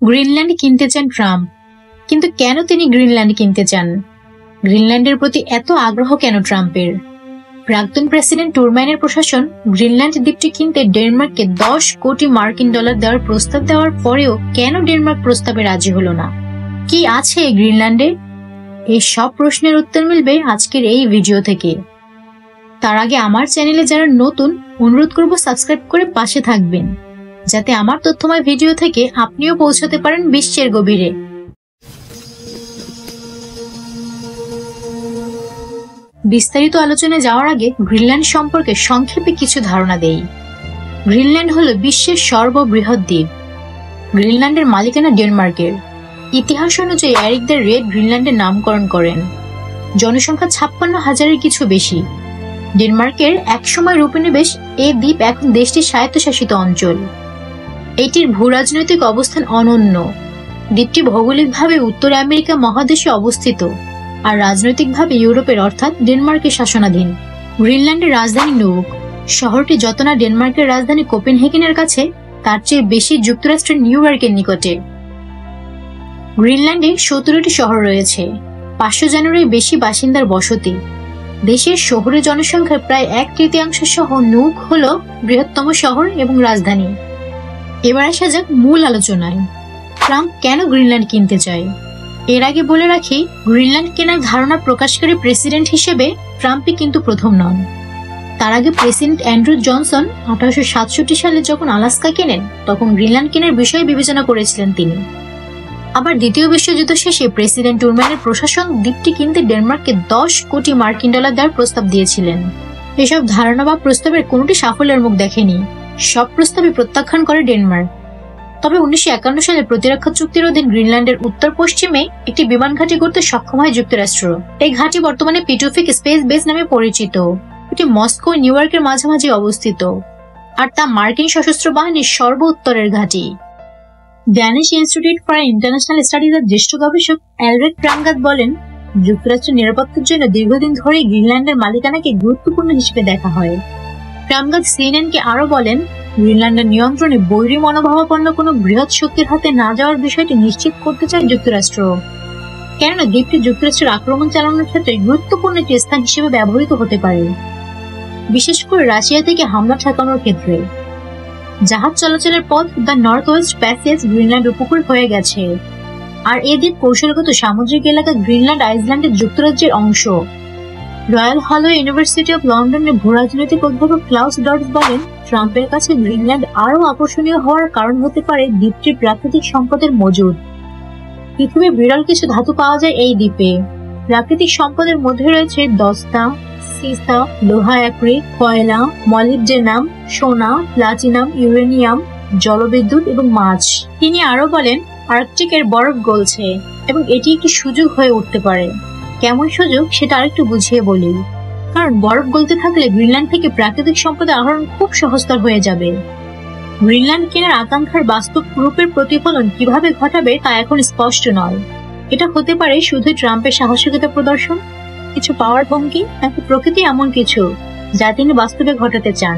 Greenland কিনতে চান Trump, কিন্তু কেন তিনি গ্রিনল্যান্ড কিনতে চান? গ্রিনল্যান্ডের প্রতি এত আগ্রহ কেন ট্রাম্পের? প্রাক্তন প্রেসিডেন্ট টুরম্যানের প্রশাসন গ্রিনল্যান্ড দ্বীপটি কিনতে ডেনমার্ককে $10 কোটি দেওয়ার প্রস্তাব দেওয়ার পরেও কেন ডেনমার্ক প্রস্তাবে রাজি হলো না? কি আছে এই গ্রিনল্যান্ডে? এই সব প্রশ্নের উত্তর মিলবে আজকের এই ভিডিও থেকে। তার আগে আমার চ্যানেলে যারা নতুন, অনুরোধ করব সাবস্ক্রাইব করে পাশে থাকবেন, যাতে আমার তথ্যময় ভিডিও থেকে আপনিও পৌঁছতে পারেন বিশ্বের গভীরে। বিস্তারিত আলোচনায় যাওয়ার আগে গ্রিনল্যান্ড সম্পর্কে সংক্ষেপে কিছু ধারণা দেই। গ্রিনল্যান্ড হলো বিশ্বের সর্ববৃহৎ দ্বীপ। গ্রিনল্যান্ডের মালিকানা ডেনমার্কের। ইতিহাস অনুযায়ী এরিক দ্য রেড গ্রিনল্যান্ডের নামকরণ করেন। জনসংখ্যা 56,000-এর কিছু বেশি। ডেনমার্কের একসময় উপনিবেশ এই দ্বীপ এখন দেশটির স্বায়ত্তশাসিত অঞ্চল। এটির ভূরাজনৈতিক অবস্থান অনন্য। দ্বীপটি ভৌগোলিকভাবে উত্তর আমেরিকা মহাদেশে অবস্থিত আর রাজনৈতিকভাবে ইউরোপের অর্থাৎ ডেনমার্কের শাসনাধীন। গ্রিনল্যান্ডের রাজধানী নুক। শহরটি যত না ডেনমার্কের রাজধানী কোপেনহেগেনের কাছে, তার চেয়ে বেশি যুক্তরাষ্ট্রের নিউ ইয়র্কের নিকটে। গ্রিনল্যান্ডে 17টি শহর রয়েছে, 500 জনেরও বেশি বাসিন্দার বসতি। দেশের শহুরে জনসংখ্যার প্রায় 1/3 সহ নুক হল বৃহত্তম শহর এবং রাজধানী। এবার আসা যাক মূল আলোচনায়। ট্রাম্প কেন গ্রিনল্যান্ড কিনতে চায়? এর আগে বলে রাখি, গ্রিনল্যান্ড কেনার ধারণা প্রকাশকারী প্রেসিডেন্ট হিসেবে ট্রাম্পই কিন্তু প্রথম নন। তার আগে প্রেসিডেন্ট অ্যান্ড্রু জনসন 1867 সালে যখন আলাস্কা কেনেন, তখন গ্রিনল্যান্ড কেনার বিষয়ে বিবেচনা করেছিলেন তিনি। আবার দ্বিতীয় বিশ্বযুদ্ধ শেষে প্রেসিডেন্ট টুরম্যানের প্রশাসন দ্বীপটি কিনতে ডেনমার্ককে $10 কোটি দেওয়ার প্রস্তাব দিয়েছিলেন। এসব ধারণা বা প্রস্তাবের কোনোটি সাফল্যের মুখ দেখেনি। সব প্রস্তাবই প্রত্যাখ্যান করে ডেনমার্ক। তবে 1951 সালে প্রতিরক্ষা চুক্তির অধীন গ্রিনল্যান্ডের উত্তর পশ্চিমে একটি বিমান ঘাঁটি গড়তে সক্ষম হয় যুক্তরাষ্ট্র। এই ঘাঁটি বর্তমানে পিটুফিক স্পেস বেস নামে পরিচিত। এটি মস্কো ও নিউ ইয়র্কের মাঝামাঝি অবস্থিত, আর তা মার্কিন সশস্ত্র বাহিনীর সর্ব উত্তরের ঘাঁটি। ড্যানিশ ইনস্টিটিউট ফর ইন্টারন্যাশনাল স্টাডিজের জ্যেষ্ঠ গবেষক অ্যালব্রেক্ট প্রাঙ্গাত বলেন, যুক্তরাষ্ট্রের নিরাপত্তার জন্য দীর্ঘদিন ধরেই গ্রিনল্যান্ডের মালিকানাকে গুরুত্বপূর্ণ হিসেবে দেখা হয়। প্রাঙ্গাত সিএনএনকে আরো বলেন, গ্রিনল্যান্ডের নিয়ন্ত্রণে বৈরী মনোভাবাপন্ন কোনো বৃহৎ শক্তির হাতে না যাওয়ার বিষয়টি নিশ্চিত করতে চায় যুক্তরাষ্ট্র। কেননা দ্বীপটি যুক্তরাষ্ট্রের আক্রমণ চালানোর ক্ষেত্রে গুরুত্বপূর্ণ একটি স্থান হিসেবে ব্যবহৃত হতে পারে, বিশেষ করে রাশিয়া থেকে হামলা ঠেকানোর ক্ষেত্রে। জাহাজ চলাচলের পথ the north West passage Greenland উপকূল হয়ে গেছে, আর এই দ্বীপ কৌশলগত সামুদ্রিক এলাকা গ্রিনল্যান্ড আইসল্যান্ডের যুক্তরাজ্যের অংশ। রয়্যাল হলো ইউনিভার্সিটি অফ লন্ডনের ভূরাজনৈতিক অধ্যাপক ক্লাউস ডটস বলেন, ট্রাম্পের কাছে গ্রিনল্যান্ড আরও আকর্ষণীয় হওয়ার কারণ হতে পারে দ্বীপটির প্রাকৃতিক সম্পদের মজুদ। পৃথিবীর বিরল কিছু ধাতু পাওয়া যায় এই দ্বীপে। প্রাকৃতিক সম্পদের মধ্যে রয়েছে দস্তা, সিসা, লোহা অ্যাক্রিলিক, কয়লা, মলিবডেনাম, সোনা, প্লাটিনাম, ইউরেনিয়াম, জলবিদ্যুৎ এবং মাছ। তিনি আরো বলেন, আর্কটিকের বরফ গলছে এবং এটি একটি সুযোগ হয়ে উঠতে পারে। কেমন সুযোগ সেটা আরেকটু বুঝিয়ে বলি। কারণ বরফ গলতে থাকলে গ্রিনল্যান্ড থেকে প্রাকৃতিক সম্পদের আহরণ খুব সহজতর হয়ে যাবে। গ্রিনল্যান্ড কেনার আকাঙ্ক্ষার বাস্তব রূপের প্রতিফলন কিভাবে ঘটাবে তা এখন স্পষ্ট নয়। এটা হতে পারে শুধু ট্রাম্পের সাহসিকতা প্রদর্শন, কিছু পাওয়ার হুমকি, নাকি প্রকৃতি এমন কিছু যা তিনি বাস্তবে ঘটাতে চান।